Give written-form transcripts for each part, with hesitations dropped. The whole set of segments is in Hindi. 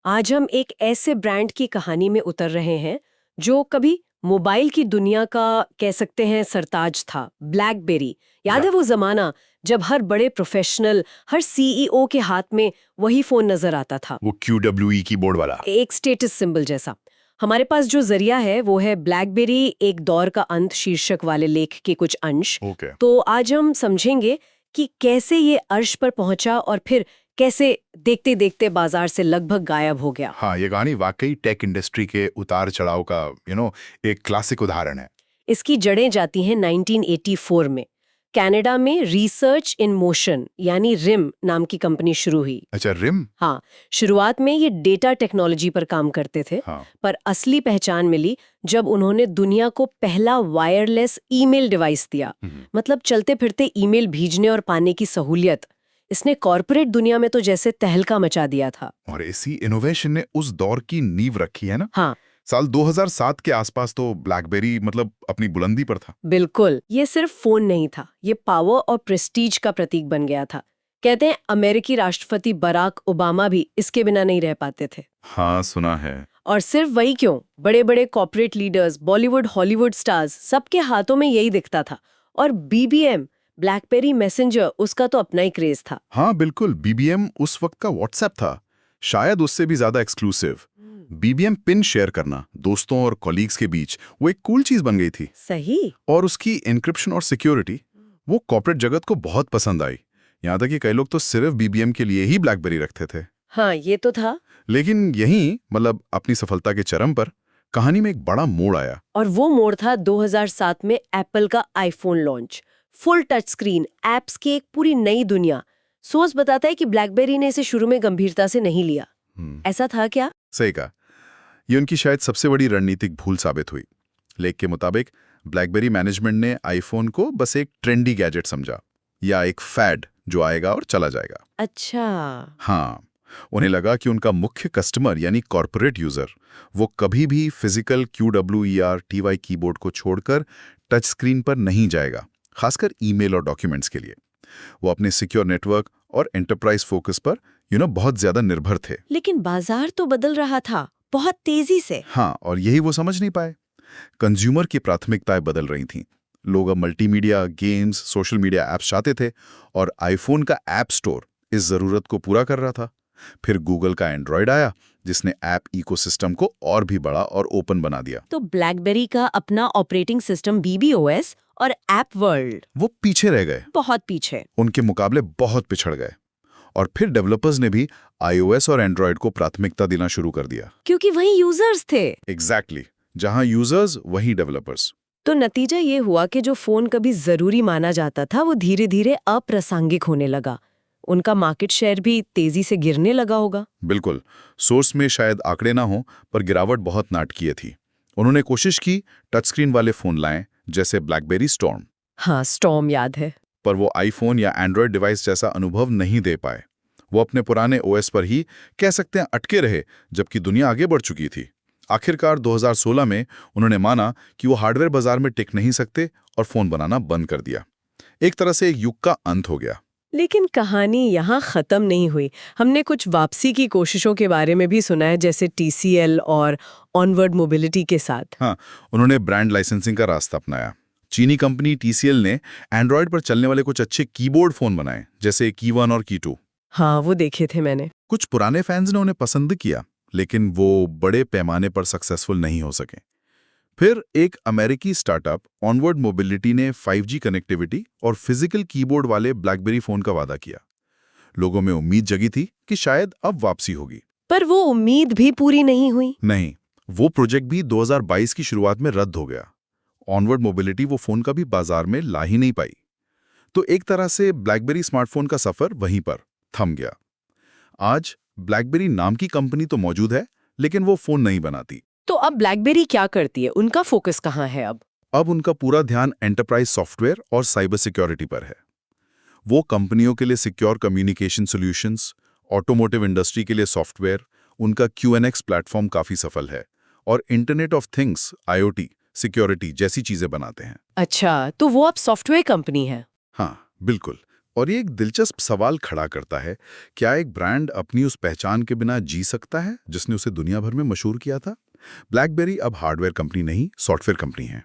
आज हम एक ऐसे ब्रांड की कहानी में उतर रहे हैं जो कभी मोबाइल की दुनिया का कह सकते हैं सरताज था। ब्लैकबेरी। याद है या वो जमाना जब हर बड़े प्रोफेशनल, हर सीईओ के हाथ में वही फोन नजर आता था, वो QWE कीबोर्ड वाला। एक स्टेटस सिंबल जैसा। हमारे पास जो जरिया है वो है ब्लैकबेरी एक दौर का अंत शीर्षक वाले लेख के कुछ अंश। ओके। तो आज हम समझेंगे कि कैसे ये अर्श पर पहुंचा और फिर कैसे देखते देखते बाजार से लगभग गायब हो गया। हाँ, ये कहानी वाकई टेक इंडस्ट्री के उतार चढ़ाव का एक क्लासिक उदाहरण है। इसकी जड़ें जाती हैं 1984 में। कनाडा में रिसर्च इन मोशन यानी रिम नाम की कंपनी शुरू हुई। अच्छा, रिम। हाँ, शुरुआत में ये डेटा टेक्नोलॉजी पर काम करते थे, हाँ। पर असली पहचान मिली जब उन्होंने दुनिया को पहला वायरलेस ईमेल डिवाइस दिया। मतलब चलते फिरते ईमेल भेजने और पाने की सहूलियत। इसने कॉरपोरेट दुनिया में तो जैसे तहलका मचा दिया था। और इसी इनोवेशन ने उस दौर की नींव रखी है ना। हाँ, साल 2007 के आसपास तो ब्लैकबेरी अपनी बुलंदी पर था। बिल्कुल। ये सिर्फ फोन नहीं था, ये पावर और प्रेस्टीज का प्रतीक बन गया था। कहते हैं अमेरिकी राष्ट्रपति बराक ओबामा भी इसके बिना नहीं रह पाते थे। हाँ, सुना है। और सिर्फ वही क्यों, बड़े बड़े corporate leaders, Bollywood Hollywood stars, सबके हाथों में यही दिखता था। और बीबीएम, ब्लैकबेरी मैसेंजर, उसका तो अपना ही क्रेज था। हाँ बिल्कुल, BBM उस वक्त का व्हाट्सएप था, शायद उससे भी ज्यादा एक्सक्लूसिव। BBM पिन शेयर करना दोस्तों और कॉलीग्स के बीच वो एक कूल चीज बन गई थी। सही। और उसकी एन्क्रिप्शन और सिक्योरिटी वो कॉर्पोरेट जगत को बहुत पसंद आई। यहाँ तक कि कई लोग तो सिर्फ BBM के लिए ही ब्लैकबेरी रखते थे। हाँ, ये तो था। लेकिन यहीं अपनी सफलता के चरम पर कहानी में एक बड़ा मोड़ आया। और वो मोड़ था 2007 में एप्पल का iPhone launch. Full touch screen, apps की एक पूरी नई दुनिया। सोर्स बताता है कि ब्लैकबेरी ने इसे शुरू में गंभीरता से नहीं लिया। ऐसा था क्या? सही कहा, ये उनकी शायद सबसे बड़ी रणनीतिक भूल साबित हुई। लेख के मुताबिक ब्लैकबेरी मैनेजमेंट ने आईफोन को बस एक ट्रेंडी गैजेट समझा, या एक फैड जो आएगा और चला जाएगा। अच्छा। हाँ, उन्हें लगा कि उनका मुख्य कस्टमर यानी कॉर्पोरेट यूजर वो कभी भी फिजिकल QWER-TY कीबोर्ड को छोड़कर टच स्क्रीन पर नहीं जाएगा, खासकर ईमेल और डॉक्यूमेंट्स के लिए। वो अपने सिक्योर नेटवर्क और एंटरप्राइज फोकस पर बहुत ज्यादा निर्भर थे। लेकिन बाजार तो बदल रहा था बहुत तेजी से। हाँ, और यही वो समझ नहीं पाए। कंज्यूमर की प्राथमिकताएं बदल रही थीं। लोग अब multimedia, games, social media apps चाहते थे, और आईफोन का ऐप स्टोर इस जरूरत को पूरा कर रहा था। फिर गूगल का एंड्रॉयड आया, जिसने ऐप इकोसिस्टम को और भी बड़ा और ओपन बना दिया। तो ब्लैकबेरी का अपना ऑपरेटिंग सिस्टम BBOS और ऐप वर्ल्ड वो पीछे रह गए, बहुत पीछे। उनके मुकाबले बहुत पिछड़ गए। और फिर डेवलपर्स ने भी iOS और एंड्रॉयड को प्राथमिकता देना शुरू कर दिया। क्योंकि वही यूजर्स थे। एग्जैक्टली, जहां यूजर्स वहीं डेवलपर्स। तो नतीजा ये हुआ कि जो फोन कभी जरूरी माना जाता था वो धीरे धीरे अप्रासंगिक होने लगा। उनका मार्केट शेयर भी तेजी से गिरने लगा होगा। बिल्कुल, सोर्स में शायद आंकड़े ना हो, पर गिरावट बहुत नाटकीय थी। उन्होंने कोशिश की टच स्क्रीन वाले फोन लाएं, जैसे ब्लैकबेरी स्टॉर्म। हाँ, स्टॉर्म याद है। पर वो आईफोन या एंड्रॉयड डिवाइस जैसा अनुभव नहीं दे पाए। वो अपने पुराने OS पर ही कह सकते हैं अटके रहे, जबकि दुनिया आगे बढ़ चुकी थी। आखिरकार 2016 में उन्होंने माना कि वो हार्डवेयर बाजार में टिक नहीं सकते और फोन बनाना बंद कर दिया। एक तरह से एक युग का अंत हो गया। लेकिन कहानी यहाँ खत्म नहीं हुई। हमने कुछ वापसी की कोशिशों के बारे में भी सुना है, जैसे TCL और ऑनवर्ड मोबिलिटी के साथ। हाँ, उन्होंने ब्रांड लाइसेंसिंग का रास्ता अपनाया। चीनी कंपनी TCL ने एंड्रॉयड पर चलने वाले कुछ अच्छे कीबोर्ड फोन बनाए, जैसे की1 और की2। हाँ, वो देखे थे मैंने। कुछ पुराने फैंस ने उन्हें पसंद किया, लेकिन वो बड़े पैमाने पर सक्सेसफुल नहीं हो सके। फिर एक अमेरिकी स्टार्टअप ऑनवर्ड मोबिलिटी ने 5G कनेक्टिविटी और फिजिकल कीबोर्ड वाले ब्लैकबेरी फोन का वादा किया। लोगों में उम्मीद जगी थी कि शायद अब वापसी होगी। पर वो उम्मीद भी पूरी नहीं हुई। नहीं, वो प्रोजेक्ट भी 2022 की शुरुआत में रद्द हो गया। ऑनवर्ड मोबिलिटी वो फोन कभी बाजार में ला ही नहीं पाई। तो एक तरह से ब्लैकबेरी स्मार्टफोन का सफर वहीं पर थम गया। आज ब्लैकबेरी नाम की कंपनी तो मौजूद है, लेकिन वो फोन नहीं बनाती। तो अब ब्लैकबेरी क्या करती है? उनका फोकस कहाँ है अब? अब उनका पूरा ध्यान एंटरप्राइज सॉफ्टवेयर और साइबर सिक्योरिटी पर है। वो कंपनियों के लिए secure communication solutions, automotive industry के लिए सॉफ्टवेयर, उनका QNX प्लेटफॉर्म काफी सफल है, और internet of things, IoT, security जैसी चीजें बनाते हैं। अच्छा, तो वो अब सॉफ्टवेयर कंपनी है। हाँ बिल्कुल, और ये एक दिलचस्प सवाल खड़ा करता है, क्या एक ब्रांड अपनी उस पहचान के बिना जी सकता है जिसने उसे दुनिया भर में मशहूर किया था? ब्लैकबेरी अब हार्डवेयर कंपनी नहीं, सॉफ्टवेयर कंपनी है।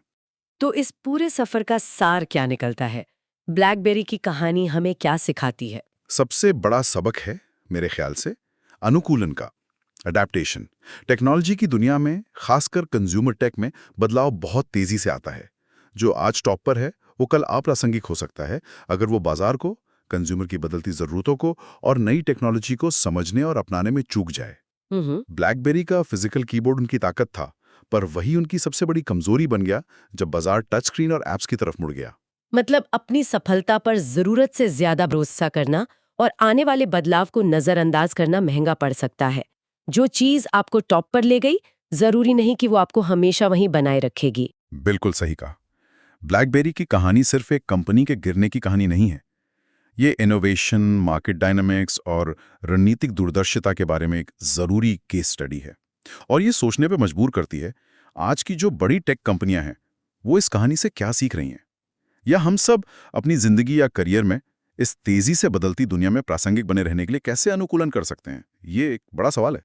तो इस पूरे सफर का सार क्या निकलता है? ब्लैकबेरी की कहानी हमें क्या सिखाती है? सबसे बड़ा सबक है मेरे ख्याल से अनुकूलन का, अडेप्टेशन। टेक्नोलॉजी की दुनिया में, खासकर कंज्यूमर टेक में, बदलाव बहुत तेजी से आता है। जो आज टॉप पर है वो कल अप्रासंगिक हो सकता है अगर वो बाजार को, कंज्यूमर की बदलती जरूरतों को और नई टेक्नोलॉजी को समझने और अपनाने में चूक जाए। ब्लैकबेरी का फिजिकल कीबोर्ड उनकी ताकत था, पर वही उनकी सबसे बड़ी कमजोरी बन गया जब बाजार टच स्क्रीन और ऐप्स की तरफ मुड़ गया। मतलब अपनी सफलता पर जरूरत से ज्यादा भरोसा करना और आने वाले बदलाव को नजरअंदाज करना महंगा पड़ सकता है। जो चीज आपको टॉप पर ले गई, जरूरी नहीं कि वो आपको हमेशा वहीं बनाए रखेगी। बिल्कुल सही कहा। ब्लैकबेरी की कहानी सिर्फ एक कंपनी के गिरने की कहानी नहीं है। ये इनोवेशन, मार्केट डायनामिक्स और रणनीतिक दूरदर्शिता के बारे में एक जरूरी केस स्टडी है। और ये सोचने पे मजबूर करती है, आज की जो बड़ी टेक कंपनियां हैं वो इस कहानी से क्या सीख रही हैं, या हम सब अपनी जिंदगी या करियर में इस तेजी से बदलती दुनिया में प्रासंगिक बने रहने के लिए कैसे अनुकूलन कर सकते हैं। ये एक बड़ा सवाल है।